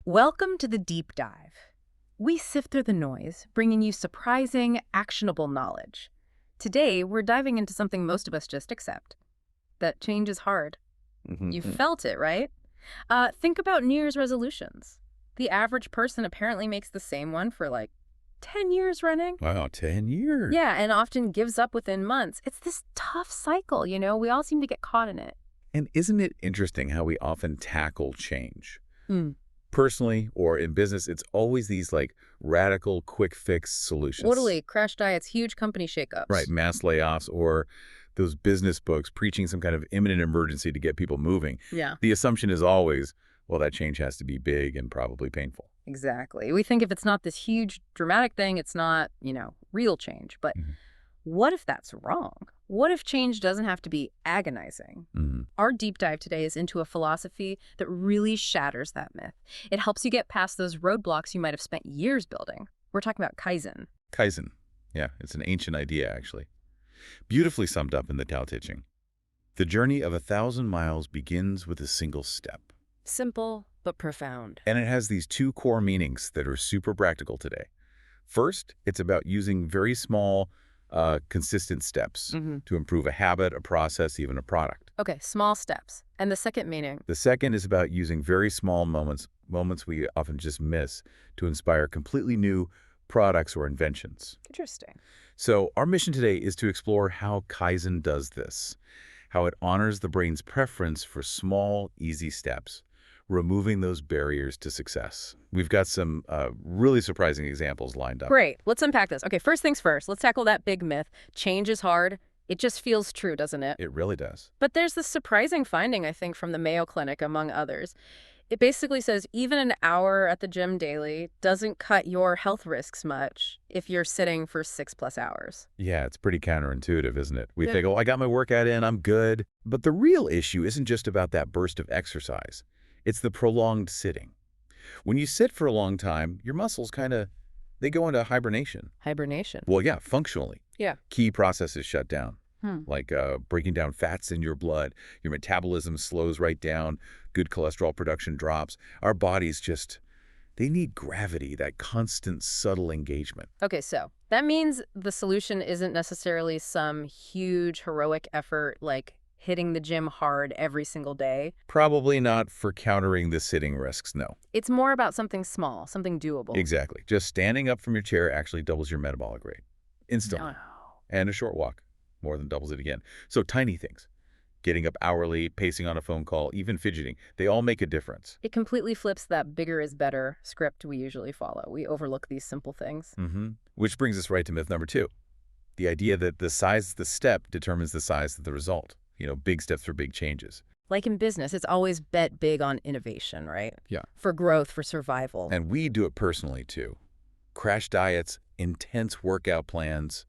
Welcome to the deep dive. We sift through the noise, bringing you surprising, actionable knowledge. Today, we're diving into something most of us just accept. That change is hard. You felt it, right? Think about New Year's resolutions. The average person apparently makes the same one for 10 years running. Wow, 10 years. Yeah, and often gives up within months. It's this tough cycle, we all seem to get caught in it. And isn't it interesting how we often tackle change? Mm. Personally or in business, it's always these radical, quick fix solutions. Totally. Crash diets, huge company shakeups. Right, mass layoffs or those business books preaching some kind of imminent emergency to get people moving. Yeah. The assumption is always, well, that change has to be big and probably painful. Exactly. We think if it's not this huge, dramatic thing, it's not, real change. But what if that's wrong? What if change doesn't have to be agonizing? Our deep dive today is into a philosophy that really shatters that myth. It helps you get past those roadblocks you might have spent years building. We're talking about Kaizen. Kaizen. Yeah, it's an ancient idea, actually. Beautifully summed up in the Tao Te Ching. The journey of 1,000 miles begins with a single step. Simple, but profound. And it has these two core meanings that are super practical today. First, it's about using very small, consistent steps to improve a habit, a process, even a product. Okay, small steps. And the second meaning? The second is about using very small moments we often just miss, to inspire completely new products or inventions. Interesting. So our mission today is to explore how Kaizen does this, how it honors the brain's preference for small, easy steps, removing those barriers to success. We've got some really surprising examples lined up. Great. Let's unpack this. Okay, first things first. Let's tackle that big myth. Change is hard. It just feels true, doesn't it? It really does. But there's this surprising finding, I think, from the Mayo Clinic, among others. It basically says even an hour at the gym daily doesn't cut your health risks much if you're sitting for 6+ hours. Yeah, it's pretty counterintuitive, isn't it? We think, oh, I got my workout in, I'm good. But the real issue isn't just about that burst of exercise. It's the prolonged sitting. When you sit for a long time, your muscles they go into hibernation. Hibernation? Well, yeah, functionally. Yeah. Key processes shut down, like breaking down fats in your blood. Your metabolism slows right down. Good cholesterol production drops. Our bodies they need gravity, that constant, subtle engagement. Okay, so that means the solution isn't necessarily some huge, heroic effort like hitting the gym hard every single day. Probably not for countering the sitting risks, no. It's more about something small, something doable. Exactly. Just standing up from your chair actually doubles your metabolic rate. Instantly. No. And a short walk more than doubles it again. So tiny things. Getting up hourly, pacing on a phone call, even fidgeting, they all make a difference. It completely flips that bigger is better script we usually follow. We overlook these simple things. Which brings us right to myth number 2. The idea that the size of the step determines the size of the result. Big steps for big changes. Like in business, it's always bet big on innovation, right? Yeah. For growth, for survival. And we do it personally, too. Crash diets, intense workout plans,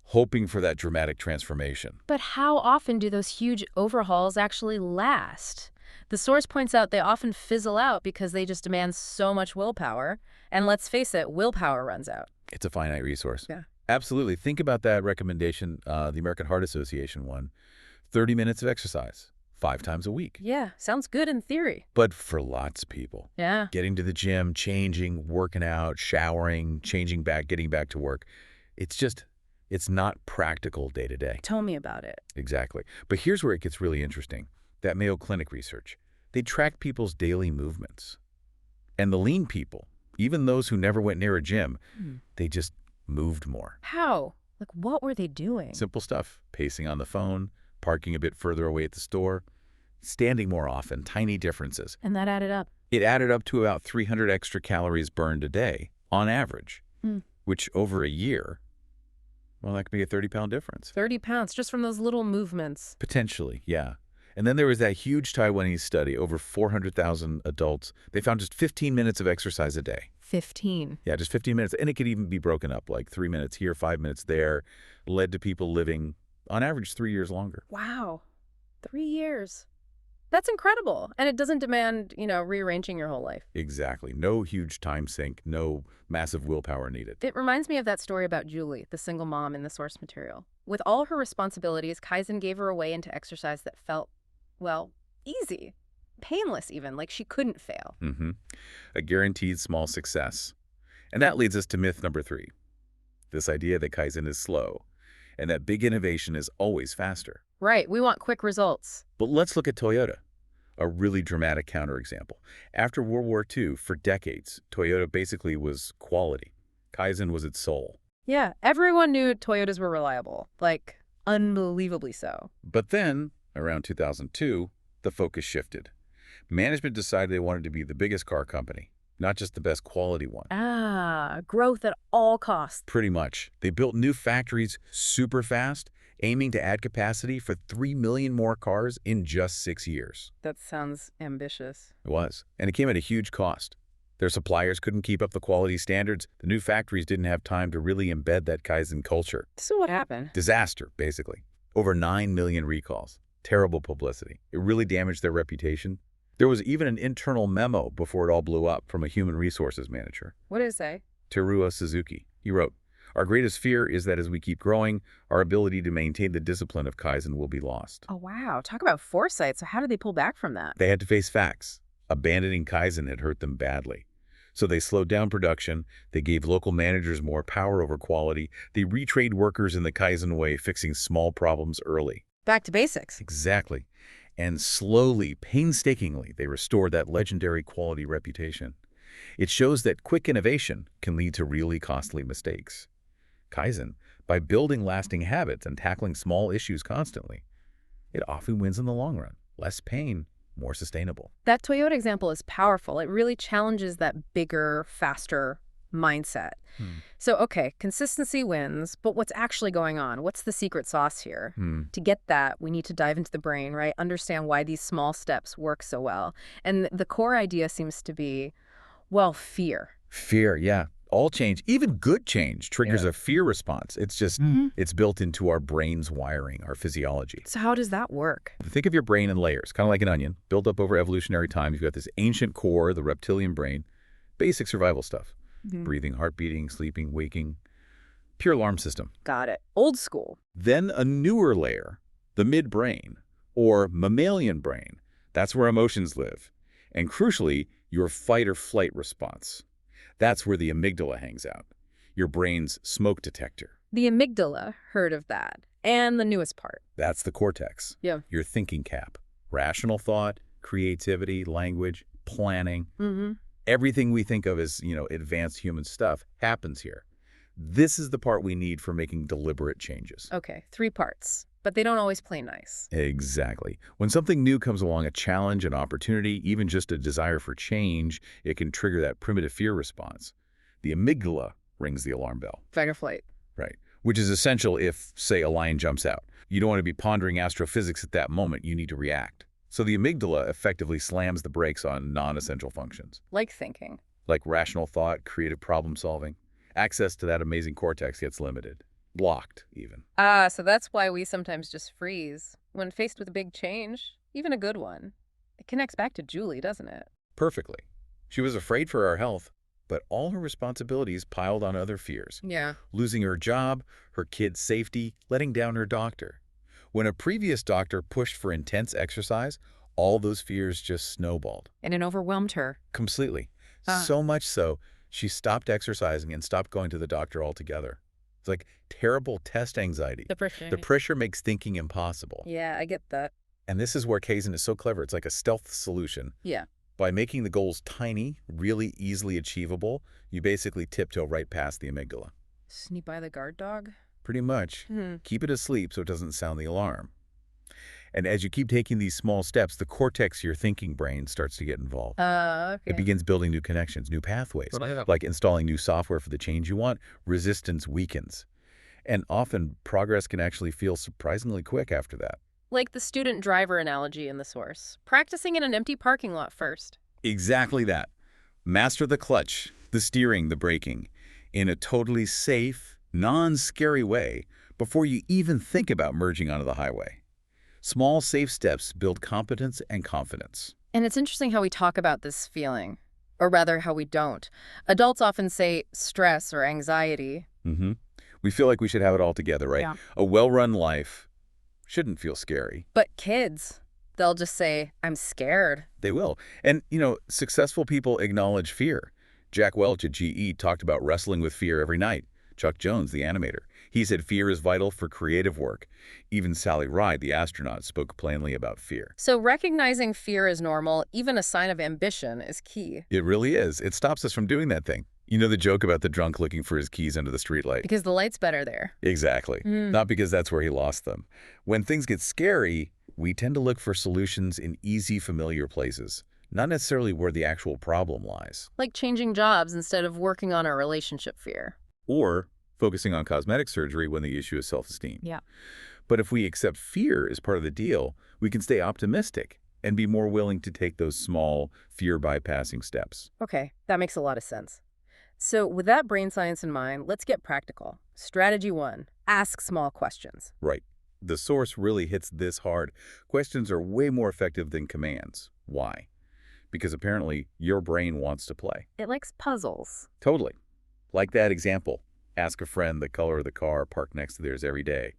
hoping for that dramatic transformation. But how often do those huge overhauls actually last? The source points out they often fizzle out because they just demand so much willpower. And let's face it, willpower runs out. It's a finite resource. Yeah. Absolutely. Think about that recommendation, the American Heart Association one. 30 minutes of exercise, 5 times a week. Yeah, sounds good in theory. But for lots of people, yeah, getting to the gym, changing, working out, showering, changing back, getting back to work, it's not practical day to day. Tell me about it. Exactly. But here's where it gets really interesting. That Mayo Clinic research, they tracked people's daily movements. And the lean people, even those who never went near a gym, they just moved more. How? What were they doing? Simple stuff. Pacing on the phone, parking a bit further away at the store, standing more often, tiny differences. And that added up? It added up to about 300 extra calories burned a day, on average, which over a year, well, that could be a 30-pound difference. 30 pounds, just from those little movements. Potentially, yeah. And then there was that huge Taiwanese study, over 400,000 adults. They found just 15 minutes of exercise a day. 15? Yeah, just 15 minutes. And it could even be broken up, like 3 minutes here, 5 minutes there, led to people living on average 3 years longer. Wow. 3 years. That's incredible. And it doesn't demand, rearranging your whole life. Exactly. No huge time sink, no massive willpower needed. It reminds me of that story about Julie, the single mom in the source material. With all her responsibilities, Kaizen gave her a way into exercise that felt, easy. painless even, like she couldn't fail. A guaranteed small success. And that leads us to myth number 3, this idea that Kaizen is slow and that big innovation is always faster. Right, we want quick results. But let's look at Toyota, a really dramatic counterexample. After World War II, for decades, Toyota basically was quality. Kaizen was its soul. Yeah, everyone knew Toyotas were reliable, like unbelievably so. But then, around 2002, the focus shifted. Management decided they wanted to be the biggest car company, not just the best quality one. Growth at all costs. Pretty much. They built new factories super fast, aiming to add capacity for 3 million more cars in just 6 years. That sounds ambitious. It was. And it came at a huge cost. Their suppliers couldn't keep up the quality standards. The new factories didn't have time to really embed that Kaizen culture. So what happened? Disaster, basically. Over 9 million recalls. Terrible publicity. It really damaged their reputation. There was even an internal memo before it all blew up from a human resources manager. What did it say? Teruo Suzuki. He wrote, "Our greatest fear is that as we keep growing, our ability to maintain the discipline of Kaizen will be lost." Oh, wow. Talk about foresight. So how did they pull back from that? They had to face facts. Abandoning Kaizen had hurt them badly. So they slowed down production, they gave local managers more power over quality, they retrained workers in the Kaizen way, fixing small problems early. Back to basics. Exactly. And slowly, painstakingly, they restored that legendary quality reputation. It shows that quick innovation can lead to really costly mistakes. Kaizen, by building lasting habits and tackling small issues constantly, it often wins in the long run. Less pain, more sustainable. That Toyota example is powerful. It really challenges that bigger, faster mindset. So, okay, consistency wins, but what's actually going on? What's the secret sauce here? To get that, we need to dive into the brain, right? Understand why these small steps work so well. And the core idea seems to be, well, fear. Fear, yeah. All change, even good change, triggers a fear response. It's just, it's built into our brain's wiring, our physiology. So how does that work? Think of your brain in layers, kind of like an onion, built up over evolutionary time. You've got this ancient core, the reptilian brain, basic survival stuff. Breathing, heart beating, sleeping, waking. Pure alarm system. Got it. Old school. Then a newer layer, the midbrain, or mammalian brain. That's where emotions live. And crucially, your fight or flight response. That's where the amygdala hangs out, your brain's smoke detector. The amygdala, heard of that. And the newest part. That's the cortex. Yeah. Your thinking cap. Rational thought, creativity, language, planning. Everything we think of as, advanced human stuff happens here. This is the part we need for making deliberate changes. Okay, 3 parts. But they don't always play nice. Exactly. When something new comes along, a challenge, an opportunity, even just a desire for change, it can trigger that primitive fear response. The amygdala rings the alarm bell. Fight or flight. Right. Which is essential if, say, a lion jumps out. You don't want to be pondering astrophysics at that moment. You need to react. So the amygdala effectively slams the brakes on non-essential functions. Like thinking. Like rational thought, creative problem solving. Access to that amazing cortex gets limited. Blocked, even. So that's why we sometimes just freeze. When faced with a big change, even a good one. It connects back to Julie, doesn't it? Perfectly. She was afraid for our health, but all her responsibilities piled on other fears. Yeah. Losing her job, her kid's safety, letting down her doctor. When a previous doctor pushed for intense exercise, all those fears just snowballed. And it overwhelmed her. Completely. So much so, she stopped exercising and stopped going to the doctor altogether. It's like terrible test anxiety. The pressure. The pressure makes thinking impossible. Yeah, I get that. And this is where Kaizen is so clever. It's like a stealth solution. Yeah. By making the goals tiny, really easily achievable, you basically tiptoe right past the amygdala. Sneak by the guard dog? Pretty much. Keep it asleep so it doesn't sound the alarm. And as you keep taking these small steps, the cortex, your thinking brain, starts to get involved. Okay. It begins building new connections, new pathways. Like installing new software for the change you want, resistance weakens. And often, progress can actually feel surprisingly quick after that. Like the student driver analogy in the source. Practicing in an empty parking lot first. Exactly that. Master the clutch, the steering, the braking, in a totally safe, non-scary way before you even think about merging onto the highway. Small, safe steps build competence and confidence. And it's interesting how we talk about this feeling, or rather how we don't. Adults often say stress or anxiety. We feel like we should have it all together, right? Yeah. A well-run life shouldn't feel scary. But kids, They'll just say, I'm scared. They will. And, successful people acknowledge fear. Jack Welch at GE talked about wrestling with fear every night. Chuck Jones, the animator, he said fear is vital for creative work. Even Sally Ride, the astronaut, spoke plainly about fear. So recognizing fear is normal, even a sign of ambition, is key. It really is. It stops us from doing that thing. You know the joke about the drunk looking for his keys under the streetlight? Because the light's better there. Exactly. Not because that's where he lost them. When things get scary, we tend to look for solutions in easy, familiar places, not necessarily where the actual problem lies. Like changing jobs instead of working on a relationship fear. Or focusing on cosmetic surgery when the issue is self-esteem. Yeah. But if we accept fear as part of the deal, we can stay optimistic and be more willing to take those small, fear-bypassing steps. Okay, that makes a lot of sense. So with that brain science in mind, let's get practical. Strategy 1, ask small questions. Right. The source really hits this hard. Questions are way more effective than commands. Why? Because apparently your brain wants to play. It likes puzzles. Totally. Like that example. Ask a friend the color of the car parked next to theirs every day.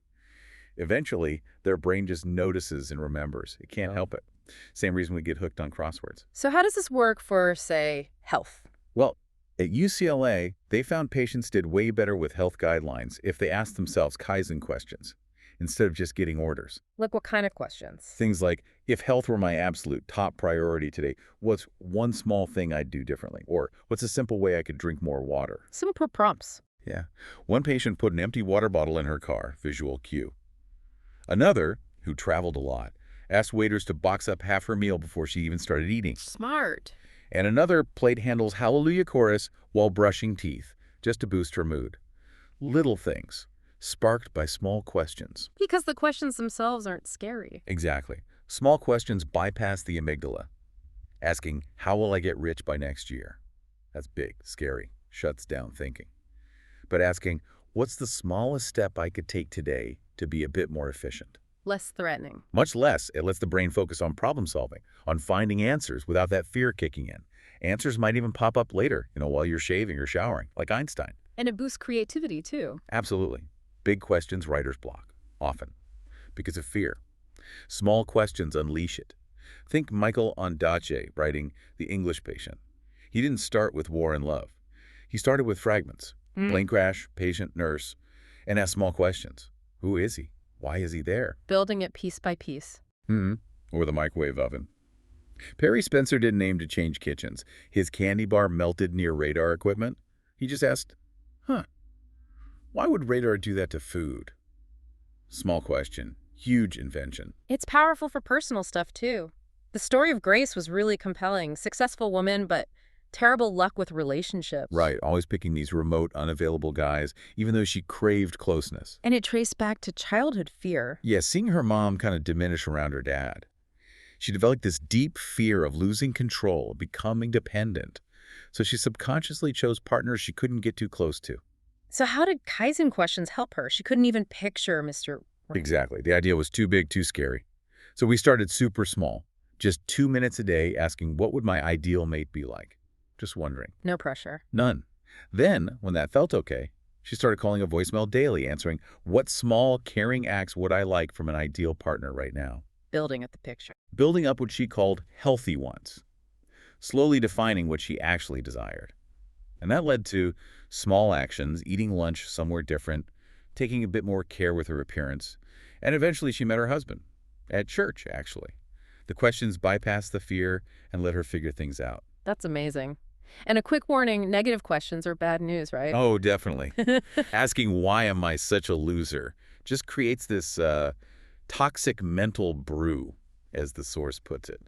Eventually, their brain just notices and remembers. It can't help it. Same reason we get hooked on crosswords. So how does this work for, say, health? Well, at UCLA, they found patients did way better with health guidelines if they asked themselves Kaizen questions instead of just getting orders. Like what kind of questions? Things like, if health were my absolute top priority today, what's one small thing I'd do differently? Or what's a simple way I could drink more water? Simple prompts. Yeah. One patient put an empty water bottle in her car, visual cue. Another, who traveled a lot, asked waiters to box up half her meal before she even started eating. Smart. And another played Handel's Hallelujah Chorus while brushing teeth, just to boost her mood. Little things, sparked by small questions. Because the questions themselves aren't scary. Exactly. Small questions bypass the amygdala. Asking, how will I get rich by next year? That's big, scary, shuts down thinking. But asking, what's the smallest step I could take today to be a bit more efficient? Less threatening. Much less, it lets the brain focus on problem solving, on finding answers without that fear kicking in. Answers might even pop up later, while you're shaving or showering, like Einstein. And it boosts creativity, too. Absolutely. Big questions writer's block, often, because of fear. Small questions unleash it. Think Michael Ondaatje writing The English Patient. He didn't start with War and Love. He started with fragments. Plane crash, patient, nurse, and ask small questions. Who is he? Why is he there? Building it piece by piece. Or the microwave oven. Perry Spencer didn't aim to change kitchens. His candy bar melted near radar equipment. He just asked, why would radar do that to food? Small question, huge invention. It's powerful for personal stuff, too. The story of Grace was really compelling. Successful woman, but terrible luck with relationships. Right, always picking these remote, unavailable guys, even though she craved closeness. And it traced back to childhood fear. Yeah, seeing her mom kind of diminish around her dad. She developed this deep fear of losing control, becoming dependent. So she subconsciously chose partners she couldn't get too close to. So how did Kaizen questions help her? She couldn't even picture Mr. Exactly. The idea was too big, too scary. So we started super small, just 2 minutes a day asking what would my ideal mate be like? Just wondering. No pressure. None. Then, when that felt okay, she started calling a voicemail daily, answering, what small, caring acts would I like from an ideal partner right now? Building at the picture. Building up what she called healthy ones. Slowly defining what she actually desired. And that led to small actions, eating lunch somewhere different, taking a bit more care with her appearance, and eventually she met her husband. At church, actually. The questions bypassed the fear and let her figure things out. That's amazing. And a quick warning, negative questions are bad news, right? Oh, definitely. Asking why am I such a loser just creates this toxic mental brew, as the source puts it.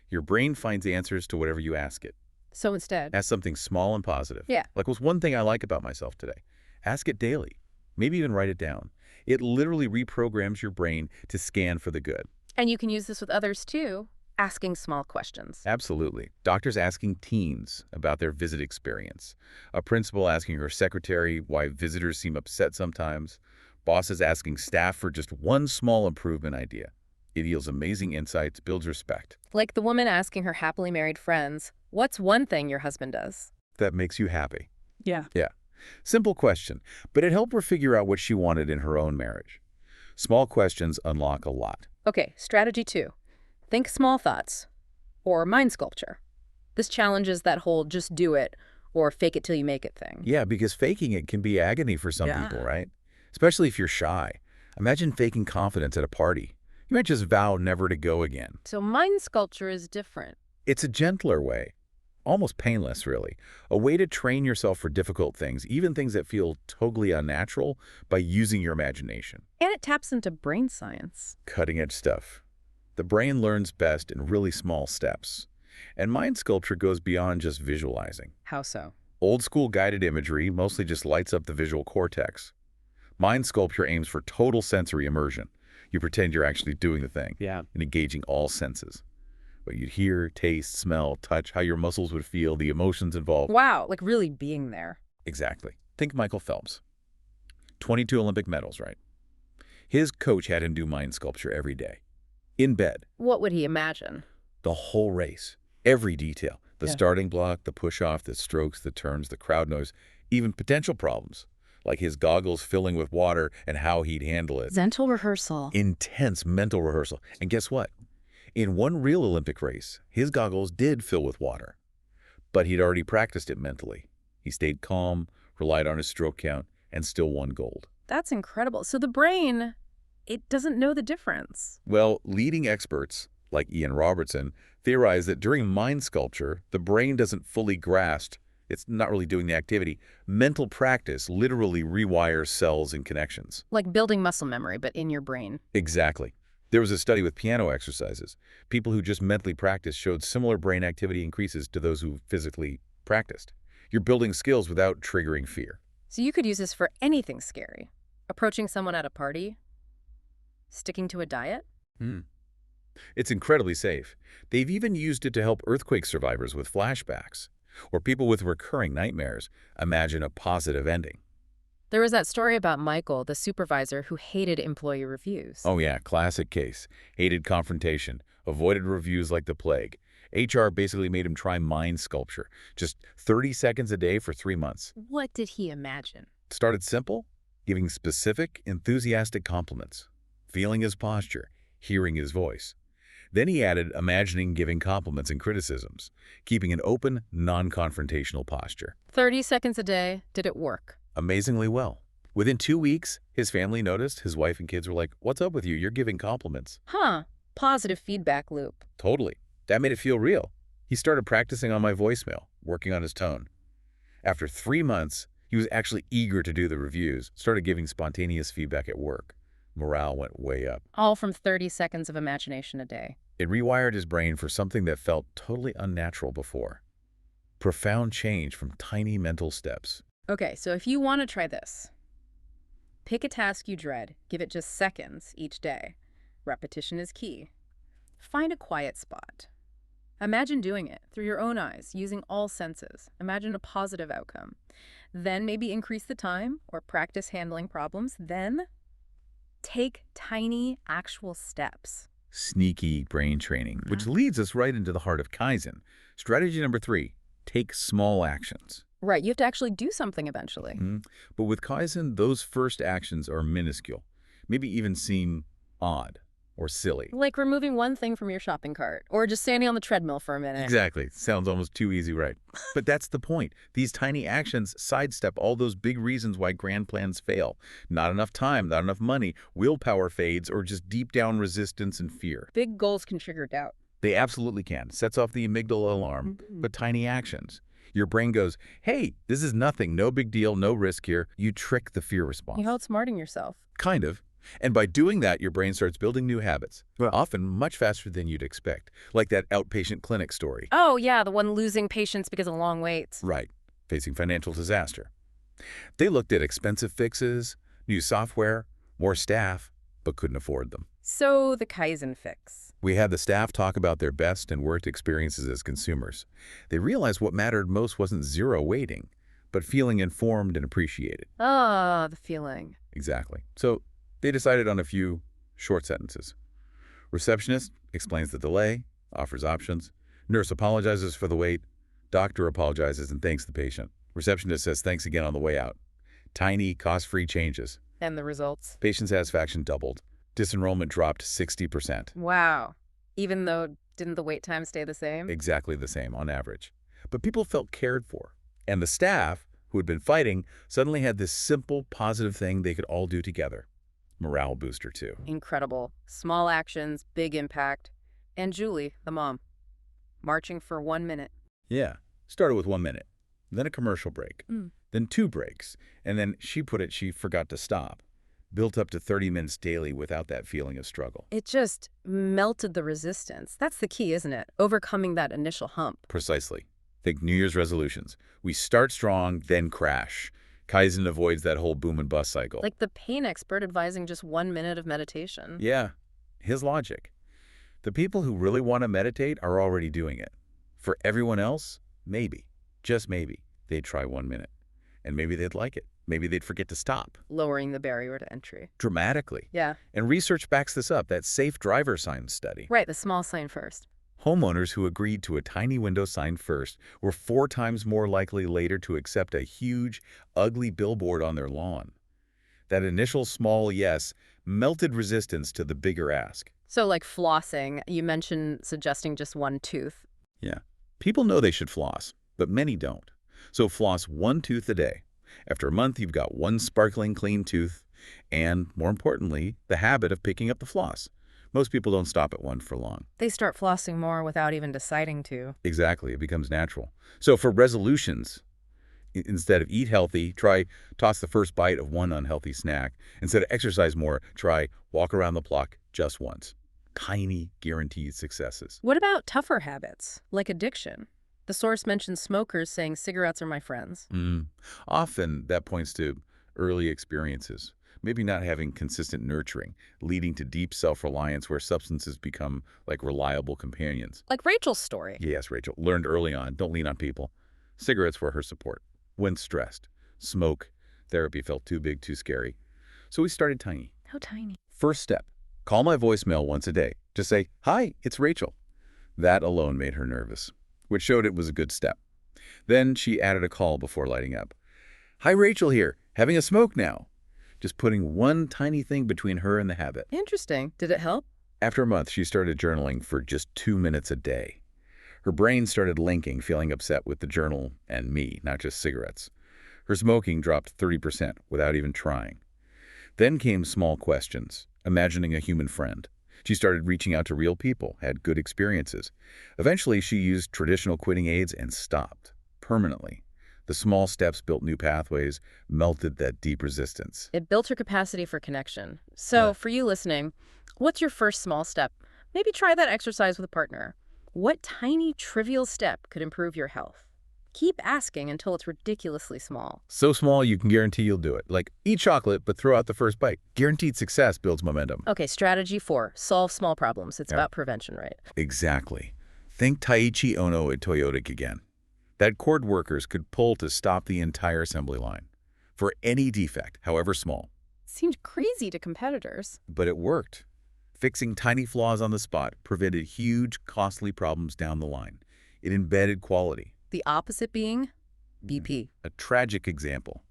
Your brain finds answers to whatever you ask it. So instead, Ask something small and positive. Yeah. Like, what's one thing I like about myself today? Ask it daily. Maybe even write it down. It literally reprograms your brain to scan for the good. And you can use this with others too, asking small questions. Absolutely. Doctors asking teens about their visit experience. A principal asking her secretary why visitors seem upset sometimes. Bosses asking staff for just one small improvement idea. It yields amazing insights, builds respect. Like the woman asking her happily married friends, what's one thing your husband does? That makes you happy. Yeah. Yeah. Simple question, but it helped her figure out what she wanted in her own marriage. Small questions unlock a lot. Okay, strategy 2. Think small thoughts or mind sculpture. This challenges that whole just do it or fake it till you make it thing. Yeah, because faking it can be agony for some people, right? Especially if you're shy. Imagine faking confidence at a party. You might just vow never to go again. So mind sculpture is different. It's a gentler way, almost painless, really. A way to train yourself for difficult things, even things that feel totally unnatural, by using your imagination. And it taps into brain science. Cutting-edge stuff. The brain learns best in really small steps. And mind sculpture goes beyond just visualizing. How so? Old-school guided imagery mostly just lights up the visual cortex. Mind sculpture aims for total sensory immersion. You pretend you're actually doing the thing and engaging all senses. What you'd hear, taste, smell, touch, how your muscles would feel, the emotions involved. Wow, like really being there. Exactly. Think Michael Phelps. 22 Olympic medals, right? His coach had him do mind sculpture every day. In bed. What would he imagine? The whole race. Every detail. The starting block, the push-off, the strokes, the turns, the crowd noise, even potential problems, like his goggles filling with water and how he'd handle it. Mental rehearsal. Intense mental rehearsal. And guess what? In one real Olympic race, his goggles did fill with water, but he'd already practiced it mentally. He stayed calm, relied on his stroke count, and still won gold. That's incredible. So the brain, it doesn't know the difference. Well, leading experts, like Ian Robertson, theorize that during mind sculpture, the brain doesn't fully grasp, it's not really doing the activity. Mental practice literally rewires cells and connections. Like building muscle memory, but in your brain. Exactly. There was a study with piano exercises. People who just mentally practiced showed similar brain activity increases to those who physically practiced. You're building skills without triggering fear. So you could use this for anything scary. Approaching someone at a party? Sticking to a diet? It's incredibly safe. They've even used it to help earthquake survivors with flashbacks, or people with recurring nightmares imagine a positive ending. There was that story about Michael, the supervisor who hated employee reviews. Oh yeah, classic case. Hated confrontation, avoided reviews like the plague. HR basically made him try mind sculpture, just 30 seconds a day for 3 months. What did he imagine? Started simple, giving specific, enthusiastic compliments, feeling his posture, hearing his voice. Then he added imagining giving compliments and criticisms, keeping an open, non-confrontational posture. 30 seconds a day. Did it work? Amazingly well. Within 2 weeks, his family noticed. His wife and kids were like, "What's up with you? You're giving compliments." Huh. Positive feedback loop. Totally. That made it feel real. He started practicing on my voicemail, working on his tone. After 3 months, he was actually eager to do the reviews, started giving spontaneous feedback at work. Morale went way up. All from 30 seconds of imagination a day. It rewired his brain for something that felt totally unnatural before. Profound change from tiny mental steps. Okay, so if you want to try this, pick a task you dread, give it just seconds each day. Repetition is key. Find a quiet spot. Imagine doing it through your own eyes, using all senses. Imagine a positive outcome. Then maybe increase the time or practice handling problems. Then take tiny, actual steps. Sneaky brain training, which leads us right into the heart of Kaizen. Strategy number 3, take small actions. Right, you have to actually do something eventually. But with Kaizen, those first actions are minuscule, maybe even seem odd or silly. Like removing one thing from your shopping cart, or just standing on the treadmill for a minute. Exactly. Sounds almost too easy, right? But that's the point. These tiny actions sidestep all those big reasons why grand plans fail. Not enough time, not enough money, willpower fades, or just deep down resistance and fear. Big goals can trigger doubt. They absolutely can. Sets off the amygdala alarm, but tiny actions. Your brain goes, hey, this is nothing, no big deal, no risk here. You trick the fear response. You're outsmarting yourself. Kind of. And by doing that, your brain starts building new habits, often much faster than you'd expect, like that outpatient clinic story. Oh, yeah, the one losing patients because of long waits. Right, facing financial disaster. They looked at expensive fixes, new software, more staff, but couldn't afford them. So the Kaizen fix. We had the staff talk about their best and worst experiences as consumers. They realized what mattered most wasn't zero waiting, but feeling informed and appreciated. Ah, the feeling. Exactly. So they decided on a few short sentences. Receptionist explains the delay, offers options. Nurse apologizes for the wait. Doctor apologizes and thanks the patient. Receptionist says thanks again on the way out. Tiny, cost-free changes. And the results? Patient satisfaction doubled. Disenrollment dropped 60%. Wow. Even though, didn't the wait time stay the same? Exactly the same on average. But people felt cared for. And the staff, who had been fighting, suddenly had this simple, positive thing they could all do together. Morale booster, too. Incredible. Small actions, big impact. And Julie, the mom, marching for 1 minute. Yeah. Started with 1 minute, then a commercial break, then 2 breaks, and then she put it she forgot to stop. Built up to 30 minutes daily without that feeling of struggle. It just melted the resistance. That's the key, isn't it? Overcoming that initial hump. Precisely. Think New Year's resolutions. We start strong, then crash. Kaizen avoids that whole boom and bust cycle. Like the pain expert advising just 1 minute of meditation. Yeah, his logic. The people who really want to meditate are already doing it. For everyone else, maybe, just maybe, they'd try 1 minute. And maybe they'd like it. Maybe they'd forget to stop. Lowering the barrier to entry. Dramatically. Yeah. And research backs this up, that safe driver sign study. Right, the small sign first. Homeowners who agreed to a tiny window sign first were 4 times more likely later to accept a huge, ugly billboard on their lawn. That initial small yes melted resistance to the bigger ask. So like flossing, you mentioned suggesting just one tooth. Yeah. People know they should floss, but many don't. So floss 1 tooth a day. After a month, you've got 1 sparkling clean tooth and, more importantly, the habit of picking up the floss. Most people don't stop at 1 for long. They start flossing more without even deciding to. Exactly. It becomes natural. So for resolutions, instead of eat healthy, try toss the first bite of 1 unhealthy snack. Instead of exercise more, try walk around the block just once. Tiny, guaranteed successes. What about tougher habits, like addiction? The source mentions smokers saying cigarettes are my friends. Often that points to early experiences, maybe not having consistent nurturing, leading to deep self-reliance where substances become like reliable companions. Like Rachel's story. Yes, Rachel, learned early on, don't lean on people. Cigarettes were her support. When stressed, smoke, therapy felt too big, too scary. So we started tiny. How tiny? First step, call my voicemail once a day. Just say, "Hi, it's Rachel." That alone made her nervous, which showed it was a good step. Then she added a call before lighting up. "Hi, Rachel here, having a smoke now." Just putting one tiny thing between her and the habit. Interesting. Did it help? After a month, she started journaling for just 2 minutes a day. Her brain started linking, feeling upset with the journal and me, not just cigarettes. Her smoking dropped 30% without even trying. Then came small questions, imagining a human friend. She started reaching out to real people, had good experiences. Eventually, she used traditional quitting aids and stopped, permanently. The small steps built new pathways, melted that deep resistance. It built her capacity for connection. So for you listening, what's your first small step? Maybe try that exercise with a partner. What tiny, trivial step could improve your health? Keep asking until it's ridiculously small. So small you can guarantee you'll do it. Like, eat chocolate, but throw out the first bite. Guaranteed success builds momentum. Okay, strategy 4. Solve small problems. It's about prevention, right? Exactly. Think Taiichi Ono at Toyota again. That cord workers could pull to stop the entire assembly line for any defect, however small. Seemed crazy to competitors. But it worked. Fixing tiny flaws on the spot prevented huge, costly problems down the line. It embedded quality. The opposite being BP. A tragic example.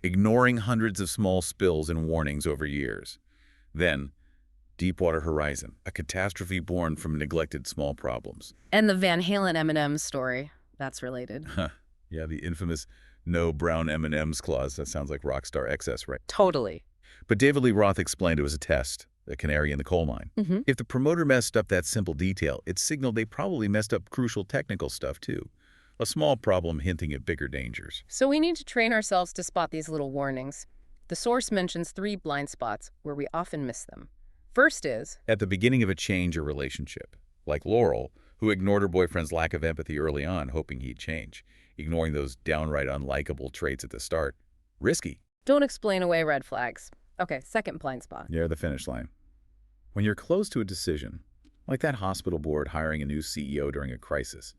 Ignoring hundreds of small spills and warnings over years. Then, Deepwater Horizon, a catastrophe born from neglected small problems. And the Van Halen M&M's story. That's related. Yeah, the infamous no brown M&Ms clause. That sounds like Rockstar excess, right? Totally. But David Lee Roth explained it was a test, a canary in the coal mine. If the promoter messed up that simple detail, it signaled they probably messed up crucial technical stuff too. A small problem hinting at bigger dangers. So we need to train ourselves to spot these little warnings. The source mentions 3 blind spots where we often miss them. First is at the beginning of a change or relationship, like Laurel, who ignored her boyfriend's lack of empathy early on, hoping he'd change, ignoring those downright unlikable traits at the start. Risky. don't explain away red flags. Okay, second blind spot. Near the finish line. When you're close to a decision, like that hospital board hiring a new CEO during a crisis,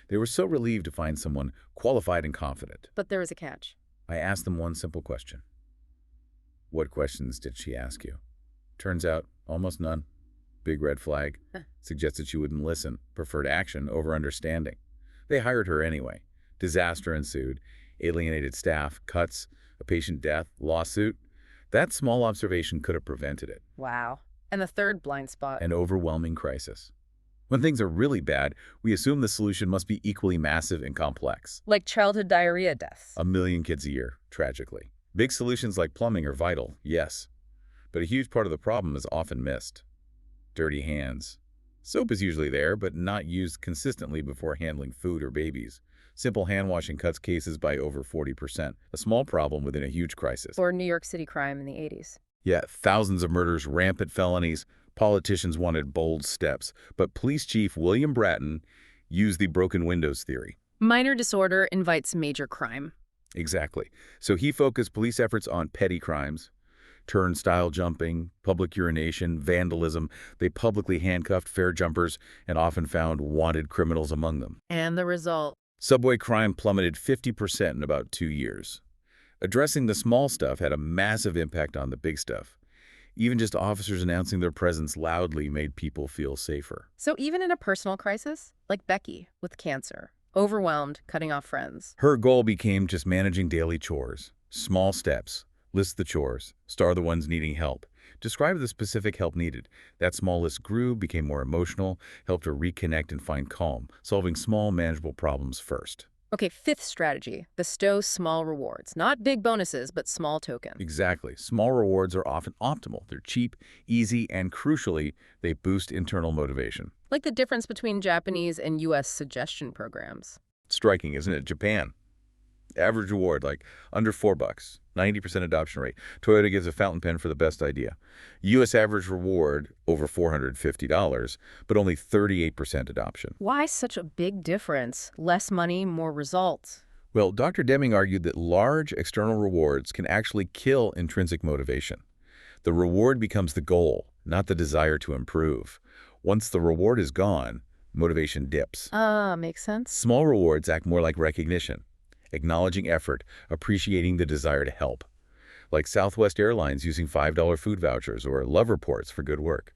they were so relieved to find someone qualified and confident. But there is a catch. I asked them one simple question. What questions did she ask you? Turns out, almost none. Big red flag. Suggested she wouldn't listen, preferred action over understanding. They hired her anyway. Disaster ensued. Alienated staff, cuts, a patient death, lawsuit. That small observation could have prevented it. Wow. And the third blind spot. An overwhelming crisis. When things are really bad, we assume the solution must be equally massive and complex. Like childhood diarrhea deaths. A million kids a year, tragically. Big solutions like plumbing are vital, yes, but a huge part of the problem is often missed. Dirty hands. Soap is usually there, but not used consistently before handling food or babies. Simple hand washing cuts cases by over 40%, a small problem within a huge crisis. Or New York City crime in the 80s. Yeah, thousands of murders, rampant felonies. Politicians wanted bold steps, but Police Chief William Bratton used the broken windows theory. Minor disorder invites major crime. Exactly. So he focused police efforts on petty crimes, turnstile jumping, public urination, vandalism. They publicly handcuffed fare jumpers and often found wanted criminals among them. And the result? Subway crime plummeted 50% in about 2 years. Addressing the small stuff had a massive impact on the big stuff. Even just officers announcing their presence loudly made people feel safer. So even in a personal crisis, like Becky with cancer, overwhelmed, cutting off friends. Her goal became just managing daily chores. Small steps. List the chores. Star the ones needing help. Describe the specific help needed. That small list grew, became more emotional, helped her reconnect and find calm, solving small, manageable problems first. Okay, fifth strategy, bestow small rewards. Not big bonuses, but small tokens. Exactly. Small rewards are often optimal. They're cheap, easy, and crucially, they boost internal motivation. Like the difference between Japanese and U.S. suggestion programs. Striking, isn't it? Japan. Average reward, like under $4, 90% adoption rate. Toyota gives a fountain pen for the best idea. U.S. average reward, over $450, but only 38% adoption. Why such a big difference? Less money, more results. Well, Dr. Deming argued that large external rewards can actually kill intrinsic motivation. The reward becomes the goal, not the desire to improve. Once the reward is gone, motivation dips. Makes sense. Small rewards act more like recognition. Acknowledging effort, appreciating the desire to help. Like Southwest Airlines using $5 food vouchers or love reports for good work.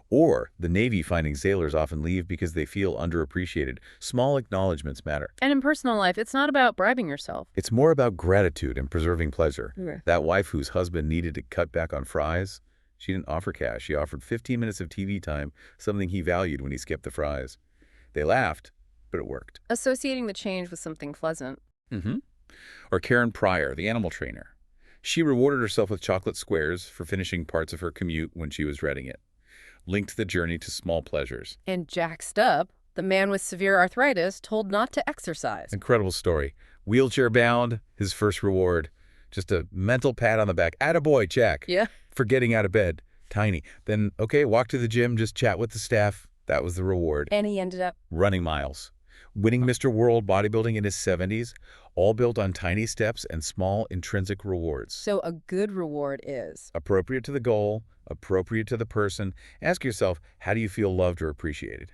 Or the Navy finding sailors often leave because they feel underappreciated. Small acknowledgments matter. And in personal life, it's not about bribing yourself. It's more about gratitude and preserving pleasure. Okay. That wife whose husband needed to cut back on fries, she didn't offer cash. She offered 15 minutes of TV time, something he valued when he skipped the fries. They laughed, but it worked. Associating the change with something pleasant. Or Karen Pryor, the animal trainer. She rewarded herself with chocolate squares for finishing parts of her commute when she was dreading it. Linked the journey to small pleasures. And Jack Stubb, the man with severe arthritis, told not to exercise. Incredible story. Wheelchair bound, his first reward. Just a mental pat on the back. Attaboy, Jack. Yeah. For getting out of bed. Tiny. Then, okay, walk to the gym, just chat with the staff. That was the reward. And he ended up Running miles. Winning Mr. World bodybuilding in his 70s, all built on tiny steps and small intrinsic rewards. So a good reward is Appropriate to the goal, appropriate to the person. Ask yourself, how do you feel loved or appreciated?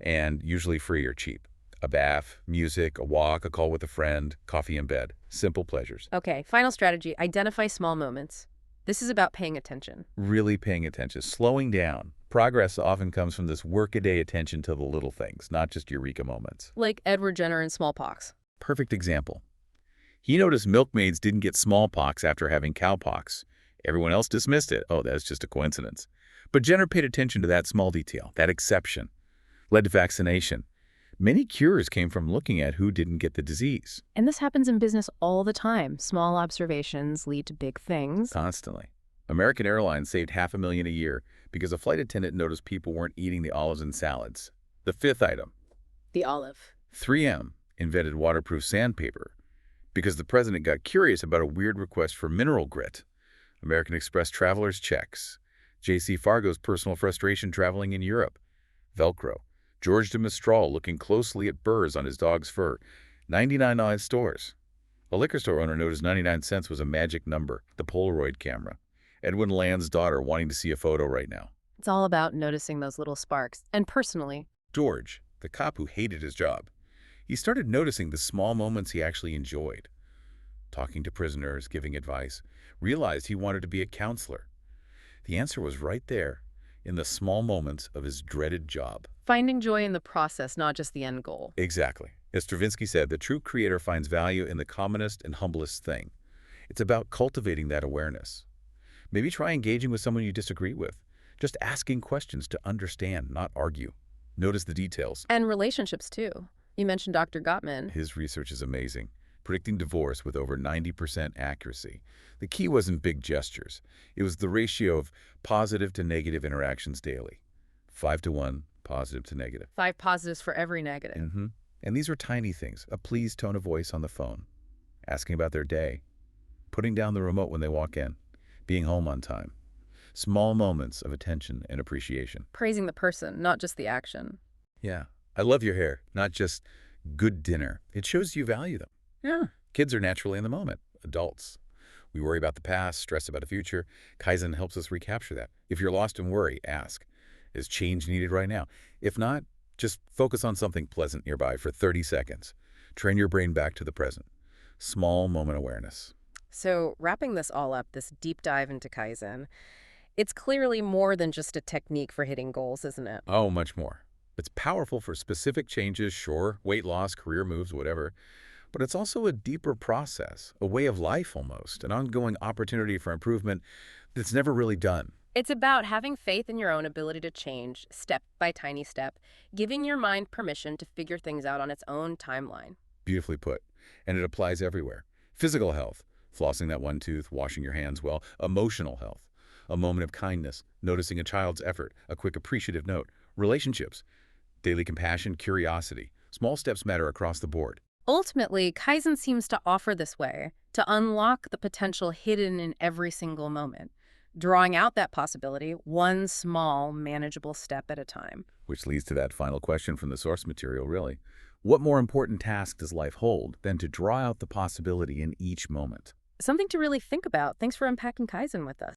And usually free or cheap. A bath, music, a walk, a call with a friend, coffee in bed. Simple pleasures. Okay, final strategy, identify small moments. This is about paying attention. Really paying attention, slowing down. Progress often comes from this workaday attention to the little things, not just eureka moments. Like Edward Jenner and smallpox. Perfect example. He noticed milkmaids didn't get smallpox after having cowpox. Everyone else dismissed it. Oh, that's just a coincidence. But Jenner paid attention to that small detail, that exception. Led to vaccination. Many cures came from looking at who didn't get the disease. And this happens in business all the time. Small observations lead to big things. Constantly. American Airlines saved $500,000 a year because a flight attendant noticed people weren't eating the olives and salads. The fifth item. The olive. 3M invented waterproof sandpaper because the president got curious about a weird request for mineral grit. American Express travelers' checks. J.C. Fargo's personal frustration traveling in Europe. Velcro. George de Mistral looking closely at burrs on his dog's fur. 99 stores. A liquor store owner noticed 99 cents was a magic number. The Polaroid camera. Edwin Land's daughter wanting to see a photo right now. It's all about noticing those little sparks. And personally, George, the cop who hated his job. He started noticing the small moments he actually enjoyed. Talking to prisoners, giving advice. Realized he wanted to be a counselor. The answer was right there, in the small moments of his dreaded job. finding joy in the process, not just the end goal. Exactly. As Stravinsky said, the true creator finds value in the commonest and humblest thing. It's about cultivating that awareness. Maybe try engaging with someone you disagree with. Just asking questions to understand, not argue. Notice the details. And relationships, too. You mentioned Dr. Gottman. His research is amazing, predicting divorce with over 90% accuracy. The key wasn't big gestures. It was the ratio of positive to negative interactions daily. 5 to 1, positive to negative. 5 positives for every negative. And these are tiny things. A pleased tone of voice on the phone, asking about their day, putting down the remote when they walk in, being home on time. Small moments of attention and appreciation. Praising the person, not just the action. Yeah. I love your hair, not just good dinner. It shows you value them. Yeah. Kids are naturally in the moment. Adults, we worry about the past, stress about the future. Kaizen helps us recapture that. If you're lost in worry, ask, is change needed right now? If not, just focus on something pleasant nearby for 30 seconds. Train your brain back to the present. Small moment awareness. So wrapping this all up, this deep dive into Kaizen, it's clearly more than just a technique for hitting goals, isn't it? Oh, much more. It's powerful for specific changes, sure, weight loss, career moves, whatever. But it's also a deeper process, a way of life almost, an ongoing opportunity for improvement that's never really done. It's about having faith in your own ability to change, step by tiny step, giving your mind permission to figure things out on its own timeline. Beautifully put. And it applies everywhere. Physical health, flossing that one tooth, washing your hands well. Emotional health, a moment of kindness, noticing a child's effort, a quick appreciative note. Relationships, daily compassion, curiosity. Small steps matter across the board. Ultimately, Kaizen seems to offer this way to unlock the potential hidden in every single moment, drawing out that possibility one small, manageable step at a time. Which leads to that final question from the source material, really. What more important task does life hold than to draw out the possibility in each moment? Something to really think about. Thanks for unpacking Kaizen with us.